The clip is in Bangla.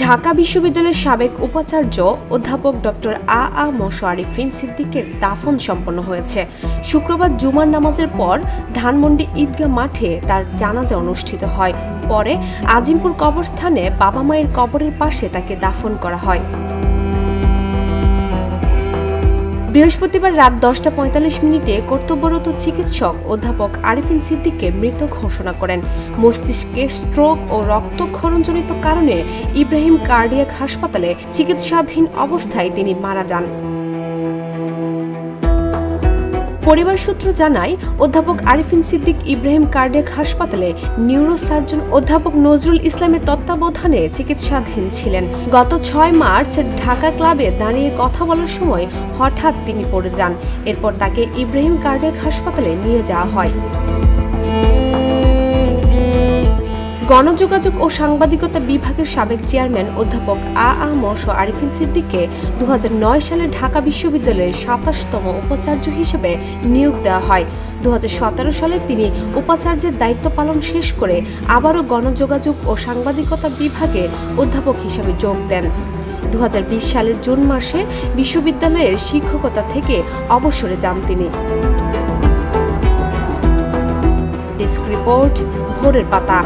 ঢাকা বিশ্ববিদ্যালয়ের সাবেক উপাচার্য অধ্যাপক ডক্টর আ ম আরিফিন সিদ্দিকের দাফন সম্পন্ন হয়েছে। শুক্রবার জুমার নামাজের পর ধানমন্ডি ঈদগাহ মাঠে তার জানাজা অনুষ্ঠিত হয়। পরে আজিমপুর কবরস্থানে বাবা মায়ের কবরের পাশে তাকে দাফন করা হয়। বৃহস্পতিবার রাত 10:45 কর্তব্যরত চিকিৎসক অধ্যাপক আরিফিন সিদ্দিককে মৃত ঘোষণা করেন। মস্তিষ্কে স্ট্রোক ও রক্তক্ষরণজনিত কারণে ইব্রাহিম কার্ডিয়াক হাসপাতালে চিকিৎসাধীন অবস্থায় তিনি মারা যান। পরিবার সূত্র জানায়, অধ্যাপক আরিফিন সিদ্দিক ইব্রাহিম কার্ডিয়াক হাসপাতালে নিউরোসার্জন অধ্যাপক নজরুল ইসলামের তত্ত্বাবধানে চিকিৎসাধীন ছিলেন। গত 6 মার্চ ঢাকা ক্লাবে দাঁড়িয়ে কথা বলার সময় হঠাৎ তিনি পড়ে যান। এরপর তাকে ইব্রাহিম কার্ডিয়াক হাসপাতালে নিয়ে যাওয়া হয়। গণযোগাযোগ ও সাংবাদিকতা বিভাগের সাবেক চেয়ারম্যান অধ্যাপক আ ম আরিফিন সিদ্দিককে 2009 সালে ঢাকা বিশ্ববিদ্যালয়ের 27তম উপাচার্য হিসেবে নিয়োগ দেওয়া হয়। 2017 সালে তিনি উপাচার্যের দায়িত্ব পালন শেষ করে আবারও গণযোগাযোগ ও সাংবাদিকতা বিভাগে অধ্যাপক হিসেবে যোগ দেন। 2020 সালের জুন মাসে বিশ্ববিদ্যালয়ের শিক্ষকতা থেকে অবসরে যান তিনি। ডেস্ক রিপোর্ট, ভোরের পাতা।